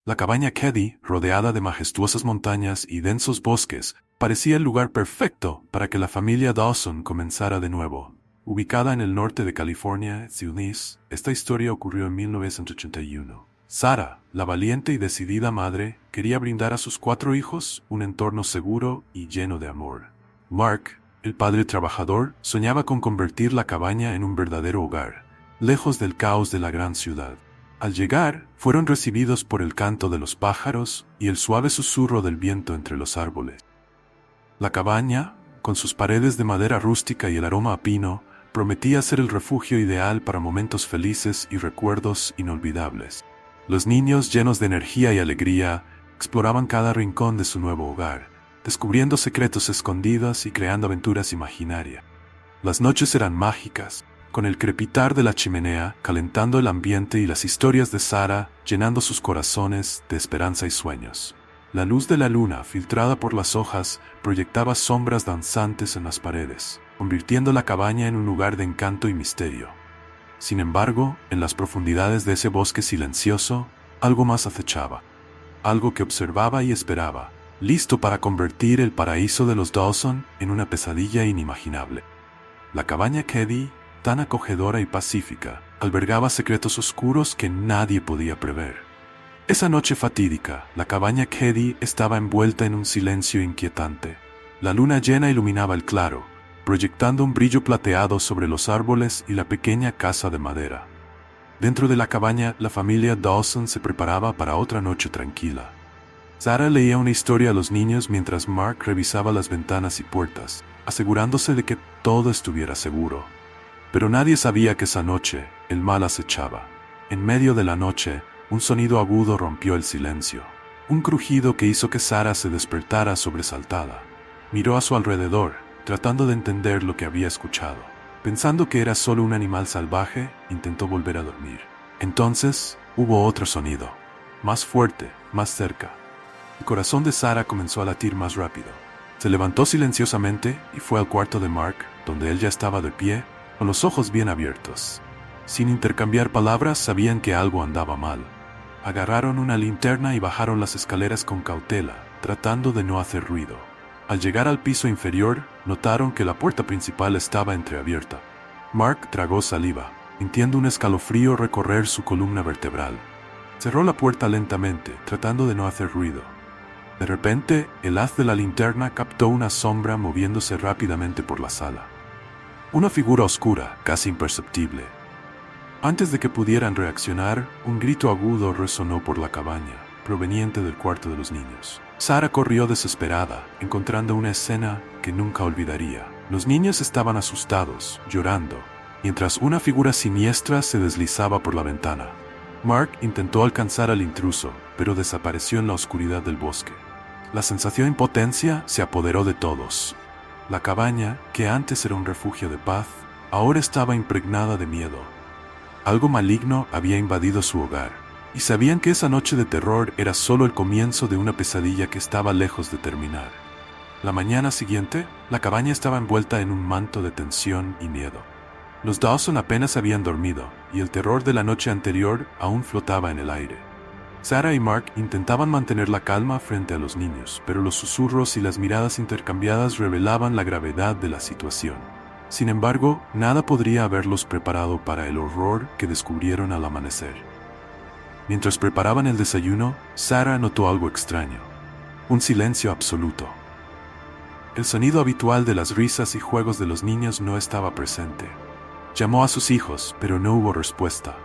La cabaña Keddy, rodeada de majestuosas montañas y densos bosques, parecía el lugar perfecto para que la familia Dawson comenzara de nuevo. Ubicada en el norte de California, Eunice, esta historia ocurrió en 1981. Sarah, la valiente y decidida madre, quería brindar a sus 4 hijos un entorno seguro y lleno de amor. Mark, el padre trabajador, soñaba con convertir la cabaña en un verdadero hogar, lejos del caos de la gran ciudad. Al llegar, fueron recibidos por el canto de los pájaros y el suave susurro del viento entre los árboles. La cabaña, con sus paredes de madera rústica y el aroma a pino, prometía ser el refugio ideal para momentos felices y recuerdos inolvidables. Los niños, llenos de energía y alegría, exploraban cada rincón de su nuevo hogar, descubriendo secretos escondidos y creando aventuras imaginarias. Las noches eran mágicas, con el crepitar de la chimenea calentando el ambiente y las historias de Sarah llenando sus corazones de esperanza y sueños. La luz de la luna, filtrada por las hojas, proyectaba sombras danzantes en las paredes, convirtiendo la cabaña en un lugar de encanto y misterio. Sin embargo, en las profundidades de ese bosque silencioso, algo más acechaba. Algo que observaba y esperaba, listo para convertir el paraíso de los Dawson en una pesadilla inimaginable. La cabaña Keddy, tan acogedora y pacífica, albergaba secretos oscuros que nadie podía prever. Esa noche fatídica, la cabaña Keddy estaba envuelta en un silencio inquietante. La luna llena iluminaba el claro, proyectando un brillo plateado sobre los árboles y la pequeña casa de madera. Dentro de la cabaña, la familia Dawson se preparaba para otra noche tranquila. Sarah leía una historia a los niños mientras Mark revisaba las ventanas y puertas, asegurándose de que todo estuviera seguro. Pero nadie sabía que esa noche el mal acechaba. En medio de la noche, un sonido agudo rompió el silencio. Un crujido que hizo que Sarah se despertara sobresaltada. Miró a su alrededor, tratando de entender lo que había escuchado. Pensando que era solo un animal salvaje, intentó volver a dormir. Entonces, hubo otro sonido. Más fuerte, más cerca. El corazón de Sarah comenzó a latir más rápido. Se levantó silenciosamente y fue al cuarto de Mark, donde él ya estaba de pie, con los ojos bien abiertos. Sin intercambiar palabras, sabían que algo andaba mal. Agarraron una linterna y bajaron las escaleras con cautela, tratando de no hacer ruido. Al llegar al piso inferior, notaron que la puerta principal estaba entreabierta. Mark tragó saliva, sintiendo un escalofrío recorrer su columna vertebral. Cerró la puerta lentamente, tratando de no hacer ruido. De repente, el haz de la linterna captó una sombra moviéndose rápidamente por la sala. Una figura oscura, casi imperceptible. Antes de que pudieran reaccionar, un grito agudo resonó por la cabaña, proveniente del cuarto de los niños. Sarah corrió desesperada, encontrando una escena que nunca olvidaría. Los niños estaban asustados, llorando, mientras una figura siniestra se deslizaba por la ventana. Mark intentó alcanzar al intruso, pero desapareció en la oscuridad del bosque. La sensación de impotencia se apoderó de todos. La cabaña, que antes era un refugio de paz, ahora estaba impregnada de miedo. Algo maligno había invadido su hogar, y sabían que esa noche de terror era solo el comienzo de una pesadilla que estaba lejos de terminar. La mañana siguiente, la cabaña estaba envuelta en un manto de tensión y miedo. Los Dawson apenas habían dormido, y el terror de la noche anterior aún flotaba en el aire. Sarah y Mark intentaban mantener la calma frente a los niños, pero los susurros y las miradas intercambiadas revelaban la gravedad de la situación. Sin embargo, nada podría haberlos preparado para el horror que descubrieron al amanecer. Mientras preparaban el desayuno, Sarah notó algo extraño. Un silencio absoluto. El sonido habitual de las risas y juegos de los niños no estaba presente. Llamó a sus hijos, pero no hubo respuesta.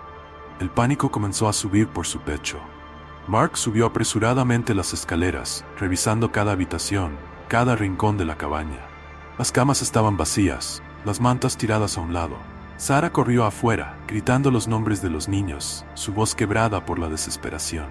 El pánico comenzó a subir por su pecho. Mark subió apresuradamente las escaleras, revisando cada habitación, cada rincón de la cabaña. Las camas estaban vacías, las mantas tiradas a un lado. Sarah corrió afuera, gritando los nombres de los niños, su voz quebrada por la desesperación.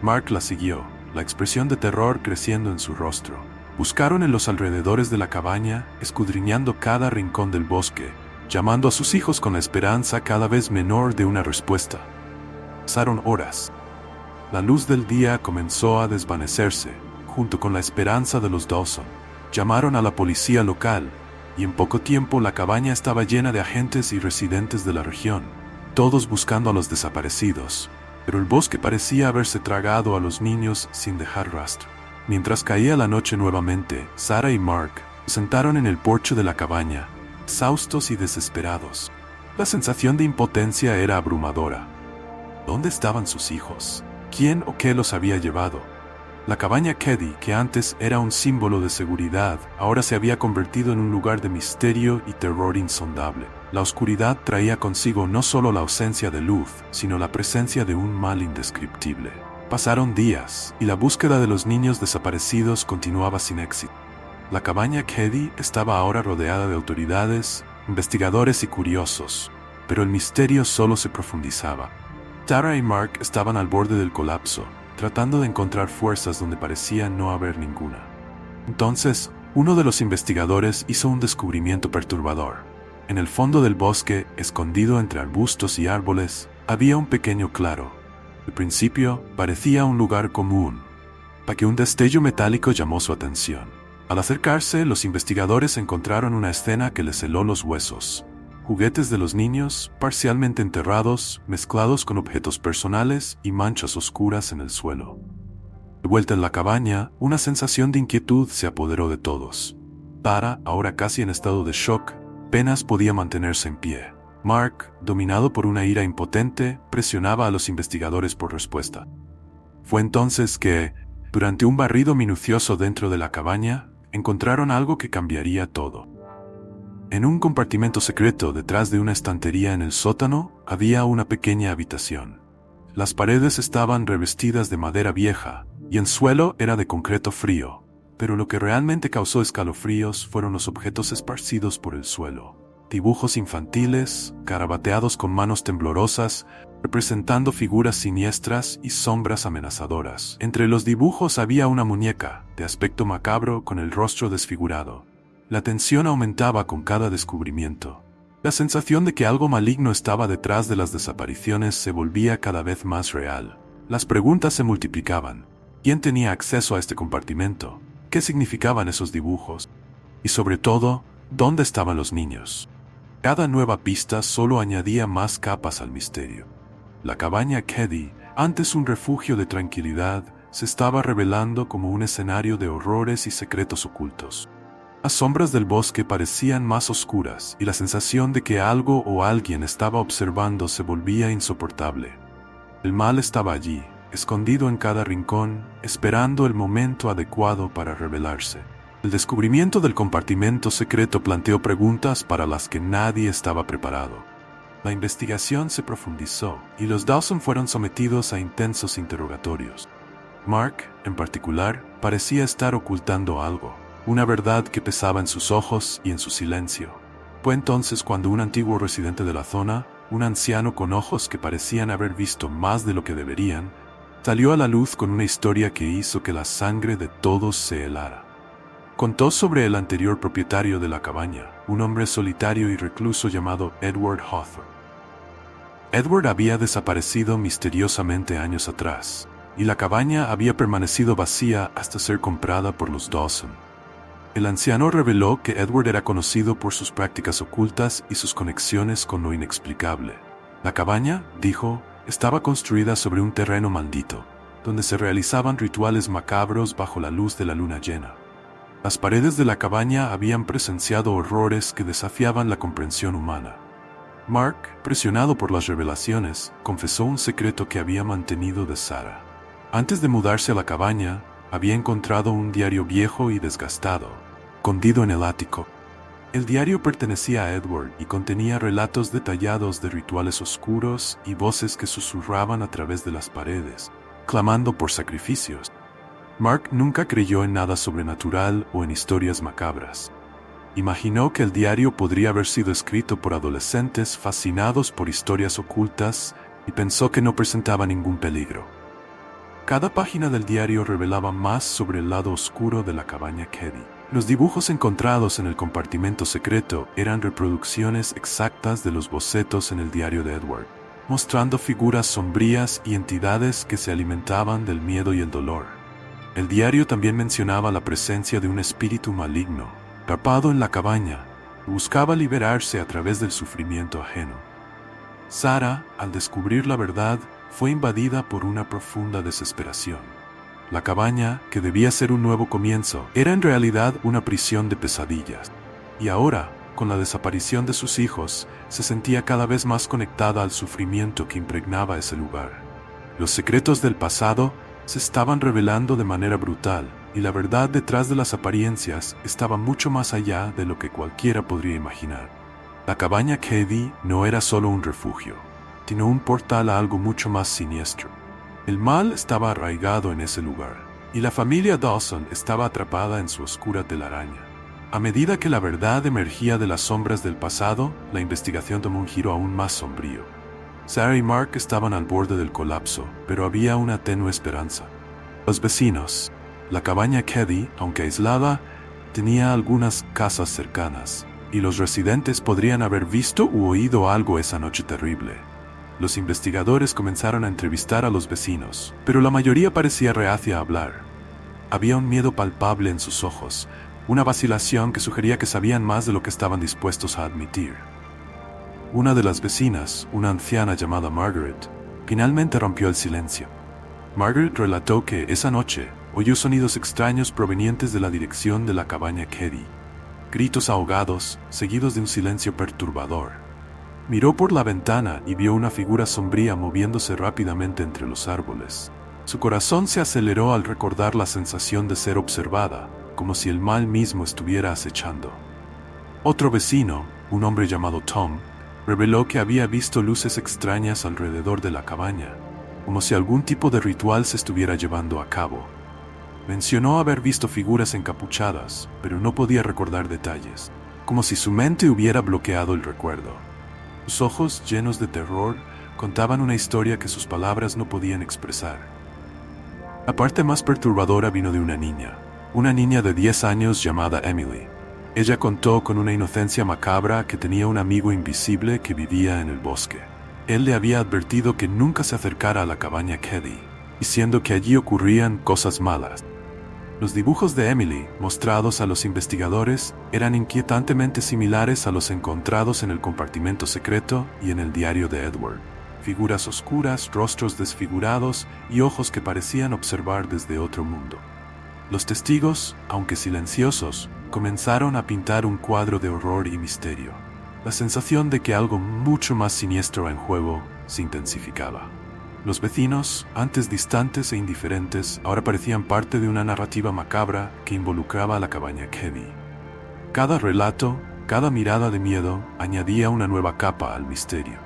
Mark la siguió, la expresión de terror creciendo en su rostro. Buscaron en los alrededores de la cabaña, escudriñando cada rincón del bosque, llamando a sus hijos con la esperanza cada vez menor de una respuesta. Pasaron horas. La luz del día comenzó a desvanecerse, junto con la esperanza de los Dawson. Llamaron a la policía local, y en poco tiempo la cabaña estaba llena de agentes y residentes de la región, todos buscando a los desaparecidos. pero el bosque parecía haberse tragado a los niños sin dejar rastro. Mientras caía la noche nuevamente, Sarah y Mark se sentaron en el porche de la cabaña, exhaustos y desesperados. La sensación de impotencia era abrumadora. ¿Dónde estaban sus hijos? ¿Quién o qué los había llevado? La cabaña Keddy, que antes era un símbolo de seguridad, ahora se había convertido en un lugar de misterio y terror insondable. La oscuridad traía consigo no solo la ausencia de luz, sino la presencia de un mal indescriptible. Pasaron días, y la búsqueda de los niños desaparecidos continuaba sin éxito. La cabaña Keddy estaba ahora rodeada de autoridades, investigadores y curiosos, pero el misterio solo se profundizaba. Tara y Mark estaban al borde del colapso, tratando de encontrar fuerzas donde parecía no haber ninguna. Entonces, uno de los investigadores hizo un descubrimiento perturbador. En el fondo del bosque, escondido entre arbustos y árboles, había un pequeño claro. Al principio, parecía un lugar común, hasta que un destello metálico llamó su atención. Al acercarse, los investigadores encontraron una escena que les heló los huesos. Juguetes de los niños, parcialmente enterrados, mezclados con objetos personales y manchas oscuras en el suelo. De vuelta en la cabaña, una sensación de inquietud se apoderó de todos. Tara, ahora casi en estado de shock, apenas podía mantenerse en pie. Mark, dominado por una ira impotente, presionaba a los investigadores por respuesta. Fue entonces que, durante un barrido minucioso dentro de la cabaña, encontraron algo que cambiaría todo. En un compartimento secreto detrás de una estantería en el sótano había una pequeña habitación. Las paredes estaban revestidas de madera vieja y el suelo era de concreto frío, pero lo que realmente causó escalofríos fueron los objetos esparcidos por el suelo. Dibujos infantiles, garabateados con manos temblorosas, representando figuras siniestras y sombras amenazadoras. Entre los dibujos había una muñeca, de aspecto macabro con el rostro desfigurado. La tensión aumentaba con cada descubrimiento. La sensación de que algo maligno estaba detrás de las desapariciones se volvía cada vez más real. Las preguntas se multiplicaban. ¿Quién tenía acceso a este compartimento? ¿Qué significaban esos dibujos? Y sobre todo, ¿dónde estaban los niños? Cada nueva pista solo añadía más capas al misterio. La cabaña Keddy, antes un refugio de tranquilidad, se estaba revelando como un escenario de horrores y secretos ocultos. Las sombras del bosque parecían más oscuras y la sensación de que algo o alguien estaba observando se volvía insoportable. El mal estaba allí, escondido en cada rincón, esperando el momento adecuado para revelarse. El descubrimiento del compartimento secreto planteó preguntas para las que nadie estaba preparado. La investigación se profundizó y los Dawson fueron sometidos a intensos interrogatorios. Mark, en particular, parecía estar ocultando algo. Una verdad que pesaba en sus ojos y en su silencio. Fue entonces cuando un antiguo residente de la zona, un anciano con ojos que parecían haber visto más de lo que deberían, salió a la luz con una historia que hizo que la sangre de todos se helara. Contó sobre el anterior propietario de la cabaña, un hombre solitario y recluso llamado Edward Hawthorne. Edward había desaparecido misteriosamente años atrás, y la cabaña había permanecido vacía hasta ser comprada por los Dawson. El anciano reveló que Edward era conocido por sus prácticas ocultas y sus conexiones con lo inexplicable. La cabaña, dijo, estaba construida sobre un terreno maldito, donde se realizaban rituales macabros bajo la luz de la luna llena. Las paredes de la cabaña habían presenciado horrores que desafiaban la comprensión humana. Mark, presionado por las revelaciones, confesó un secreto que había mantenido de Sarah. Antes de mudarse a la cabaña, había encontrado un diario viejo y desgastado, escondido en el ático. El diario pertenecía a Edward y contenía relatos detallados de rituales oscuros y voces que susurraban a través de las paredes, clamando por sacrificios. Mark nunca creyó en nada sobrenatural o en historias macabras. Imaginó que el diario podría haber sido escrito por adolescentes fascinados por historias ocultas y pensó que no presentaba ningún peligro. Cada página del diario revelaba más sobre el lado oscuro de la cabaña Keddy. Los dibujos encontrados en el compartimento secreto eran reproducciones exactas de los bocetos en el diario de Edward, mostrando figuras sombrías y entidades que se alimentaban del miedo y el dolor. El diario también mencionaba la presencia de un espíritu maligno, atrapado en la cabaña, que buscaba liberarse a través del sufrimiento ajeno. Sarah, al descubrir la verdad, fue invadida por una profunda desesperación. La cabaña, que debía ser un nuevo comienzo, era en realidad una prisión de pesadillas. Y ahora, con la desaparición de sus hijos, se sentía cada vez más conectada al sufrimiento que impregnaba ese lugar. Los secretos del pasado se estaban revelando de manera brutal, y la verdad detrás de las apariencias estaba mucho más allá de lo que cualquiera podría imaginar. La cabaña Keddie no era solo un refugio, sino un portal a algo mucho más siniestro. El mal estaba arraigado en ese lugar, y la familia Dawson estaba atrapada en su oscura telaraña. A medida que la verdad emergía de las sombras del pasado, la investigación tomó un giro aún más sombrío. Sarah y Mark estaban al borde del colapso, pero había una tenue esperanza. Los vecinos. La cabaña Keddie, aunque aislada, tenía algunas casas cercanas, y los residentes podrían haber visto u oído algo esa noche terrible. Los investigadores comenzaron a entrevistar a los vecinos, pero la mayoría parecía reacia a hablar. Había un miedo palpable en sus ojos, una vacilación que sugería que sabían más de lo que estaban dispuestos a admitir. Una de las vecinas, una anciana llamada Margaret, finalmente rompió el silencio. Margaret relató que esa noche oyó sonidos extraños provenientes de la dirección de la cabaña Keddie. Gritos ahogados, seguidos de un silencio perturbador. Miró por la ventana y vio una figura sombría moviéndose rápidamente entre los árboles. Su corazón se aceleró al recordar la sensación de ser observada, como si el mal mismo estuviera acechando. Otro vecino, un hombre llamado Tom, reveló que había visto luces extrañas alrededor de la cabaña, como si algún tipo de ritual se estuviera llevando a cabo. Mencionó haber visto figuras encapuchadas, pero no podía recordar detalles, como si su mente hubiera bloqueado el recuerdo. Sus ojos, llenos de terror, contaban una historia que sus palabras no podían expresar. La parte más perturbadora vino de una niña de 10 años llamada Emily. Ella contó con una inocencia macabra que tenía un amigo invisible que vivía en el bosque. Él le había advertido que nunca se acercara a la cabaña Keddie, diciendo que allí ocurrían cosas malas. Los dibujos de Emily, mostrados a los investigadores, eran inquietantemente similares a los encontrados en el compartimento secreto y en el diario de Edward. Figuras oscuras, rostros desfigurados y ojos que parecían observar desde otro mundo. Los testigos, aunque silenciosos, comenzaron a pintar un cuadro de horror y misterio. La sensación de que algo mucho más siniestro en juego se intensificaba. Los vecinos, antes distantes e indiferentes, ahora parecían parte de una narrativa macabra que involucraba a la cabaña Keddie. Cada relato, cada mirada de miedo, añadía una nueva capa al misterio.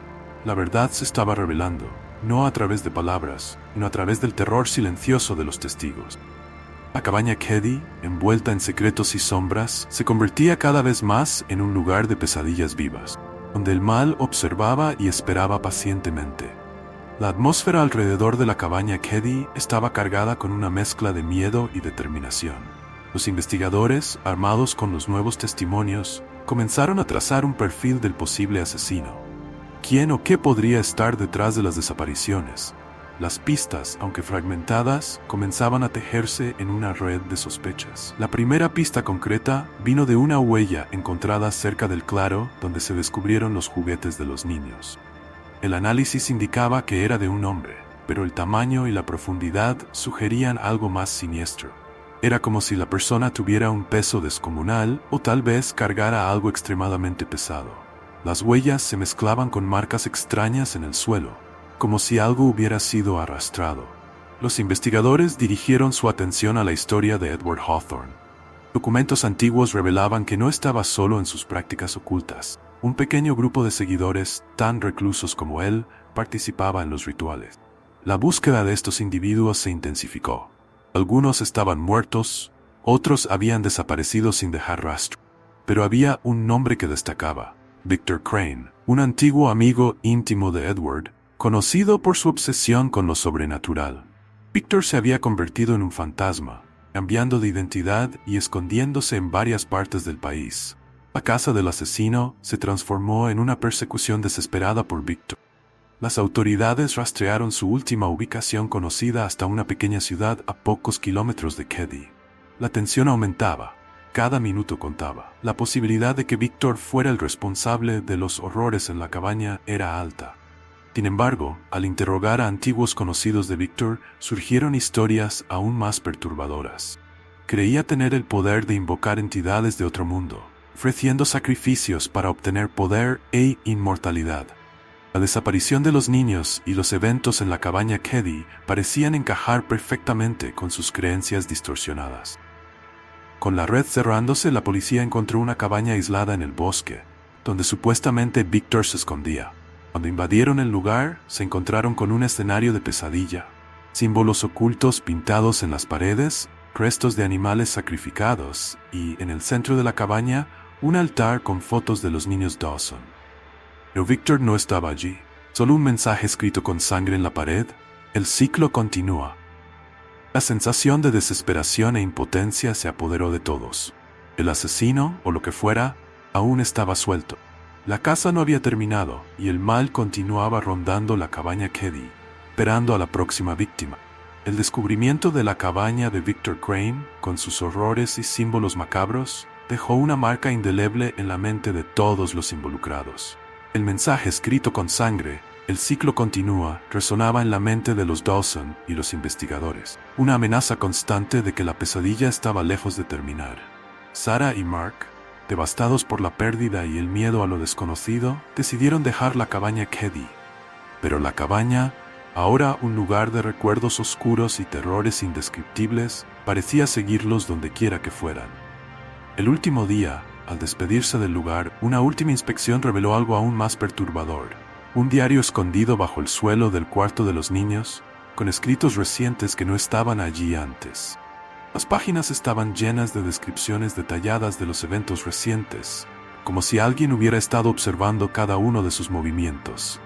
La verdad se estaba revelando, no a través de palabras, sino a través del terror silencioso de los testigos. La cabaña Keddie, envuelta en secretos y sombras, se convertía cada vez más en un lugar de pesadillas vivas, donde el mal observaba y esperaba pacientemente. La atmósfera alrededor de la cabaña Keddie estaba cargada con una mezcla de miedo y determinación. Los investigadores, armados con los nuevos testimonios, comenzaron a trazar un perfil del posible asesino. ¿Quién o qué podría estar detrás de las desapariciones? Las pistas, aunque fragmentadas, comenzaban a tejerse en una red de sospechas. La primera pista concreta vino de una huella encontrada cerca del claro donde se descubrieron los juguetes de los niños. El análisis indicaba que era de un hombre, pero el tamaño y la profundidad sugerían algo más siniestro. Era como si la persona tuviera un peso descomunal o tal vez cargara algo extremadamente pesado. Las huellas se mezclaban con marcas extrañas en el suelo, como si algo hubiera sido arrastrado. Los investigadores dirigieron su atención a la historia de Edward Hawthorne. Documentos antiguos revelaban que no estaba solo en sus prácticas ocultas. Un pequeño grupo de seguidores, tan reclusos como él, participaba en los rituales. La búsqueda de estos individuos se intensificó. Algunos estaban muertos, otros habían desaparecido sin dejar rastro. Pero había un nombre que destacaba: Victor Crane, un antiguo amigo íntimo de Edward, conocido por su obsesión con lo sobrenatural. Victor se había convertido en un fantasma, cambiando de identidad y escondiéndose en varias partes del país. La casa del asesino se transformó en una persecución desesperada por Victor. Las autoridades rastrearon su última ubicación conocida hasta una pequeña ciudad a pocos kilómetros de Keddie. La tensión aumentaba. Cada minuto contaba. La posibilidad de que Victor fuera el responsable de los horrores en la cabaña era alta. Sin embargo, al interrogar a antiguos conocidos de Victor, surgieron historias aún más perturbadoras. Creía tener el poder de invocar entidades de otro mundo, ofreciendo sacrificios para obtener poder e inmortalidad. La desaparición de los niños y los eventos en la cabaña Keddy parecían encajar perfectamente con sus creencias distorsionadas. Con la red cerrándose, la policía encontró una cabaña aislada en el bosque, donde supuestamente Victor se escondía. Cuando invadieron el lugar, se encontraron con un escenario de pesadilla, símbolos ocultos pintados en las paredes, restos de animales sacrificados y, en el centro de la cabaña, un altar con fotos de los niños Dawson. Pero Victor no estaba allí, solo un mensaje escrito con sangre en la pared: el ciclo continúa. La sensación de desesperación e impotencia se apoderó de todos. El asesino, o lo que fuera, aún estaba suelto. La caza no había terminado y el mal continuaba rondando la cabaña Keddy, esperando a la próxima víctima. El descubrimiento de la cabaña de Victor Crane, con sus horrores y símbolos macabros, dejó una marca indeleble en la mente de todos los involucrados. El mensaje escrito con sangre, el ciclo continúa, resonaba en la mente de los Dawson y los investigadores. Una amenaza constante de que la pesadilla estaba lejos de terminar. Sarah y Mark, devastados por la pérdida y el miedo a lo desconocido, decidieron dejar la cabaña Keddy. Pero la cabaña, ahora un lugar de recuerdos oscuros y terrores indescriptibles, parecía seguirlos donde quiera que fueran. El último día, al despedirse del lugar, una última inspección reveló algo aún más perturbador. Un diario escondido bajo el suelo del cuarto de los niños, con escritos recientes que no estaban allí antes. Las páginas estaban llenas de descripciones detalladas de los eventos recientes, como si alguien hubiera estado observando cada uno de sus movimientos.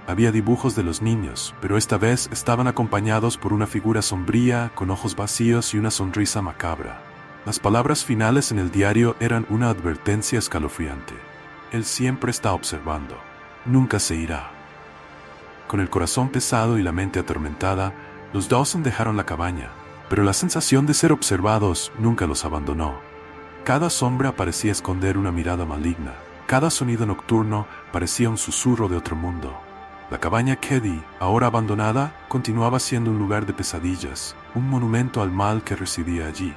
Había dibujos de los niños, pero esta vez estaban acompañados por una figura sombría, con ojos vacíos y una sonrisa macabra. Las palabras finales en el diario eran una advertencia escalofriante. Él siempre está observando. Nunca se irá. Con el corazón pesado y la mente atormentada, los Dawson dejaron la cabaña, pero la sensación de ser observados nunca los abandonó. Cada sombra parecía esconder una mirada maligna. Cada sonido nocturno parecía un susurro de otro mundo. La cabaña Keddy, ahora abandonada, continuaba siendo un lugar de pesadillas, un monumento al mal que residía allí.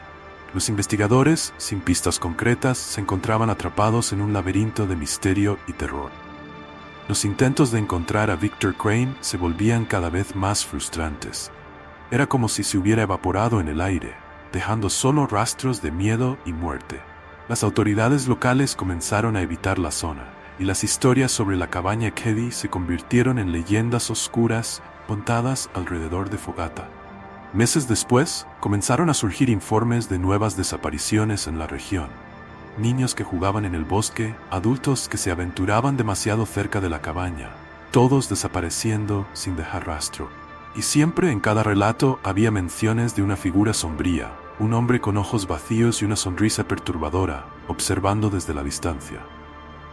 Los investigadores, sin pistas concretas, se encontraban atrapados en un laberinto de misterio y terror. Los intentos de encontrar a Victor Crane se volvían cada vez más frustrantes. Era como si se hubiera evaporado en el aire, dejando solo rastros de miedo y muerte. Las autoridades locales comenzaron a evitar la zona, y las historias sobre la cabaña Keddy se convirtieron en leyendas oscuras contadas alrededor de fogata. Meses después, comenzaron a surgir informes de nuevas desapariciones en la región. Niños que jugaban en el bosque, adultos que se aventuraban demasiado cerca de la cabaña, todos desapareciendo sin dejar rastro. Y siempre en cada relato había menciones de una figura sombría, un hombre con ojos vacíos y una sonrisa perturbadora, observando desde la distancia.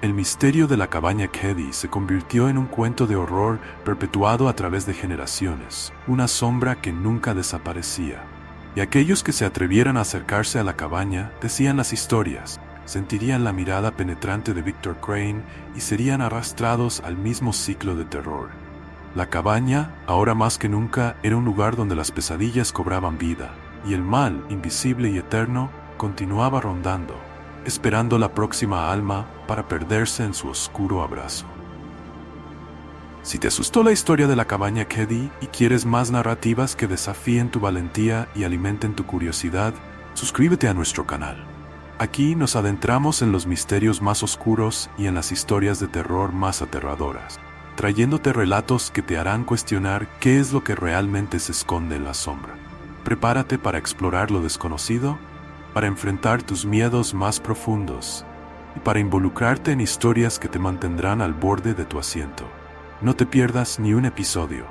El misterio de la cabaña Keddy se convirtió en un cuento de horror perpetuado a través de generaciones, una sombra que nunca desaparecía. Y aquellos que se atrevieran a acercarse a la cabaña decían las historias, sentirían la mirada penetrante de Victor Crane y serían arrastrados al mismo ciclo de terror. La cabaña, ahora más que nunca, era un lugar donde las pesadillas cobraban vida, y el mal, invisible y eterno, continuaba rondando, esperando la próxima alma para perderse en su oscuro abrazo. Si te asustó la historia de la cabaña Keddy y quieres más narrativas que desafíen tu valentía y alimenten tu curiosidad, suscríbete a nuestro canal. Aquí nos adentramos en los misterios más oscuros y en las historias de terror más aterradoras, trayéndote relatos que te harán cuestionar qué es lo que realmente se esconde en la sombra. Prepárate para explorar lo desconocido, para enfrentar tus miedos más profundos y para involucrarte en historias que te mantendrán al borde de tu asiento. No te pierdas ni un episodio.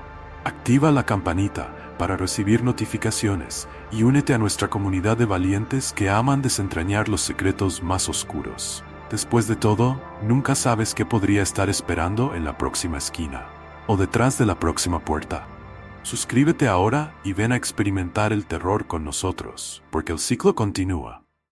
Activa la campanita para recibir notificaciones y únete a nuestra comunidad de valientes que aman desentrañar los secretos más oscuros. Después de todo, nunca sabes qué podría estar esperando en la próxima esquina o detrás de la próxima puerta. Suscríbete ahora y ven a experimentar el terror con nosotros, porque el ciclo continúa.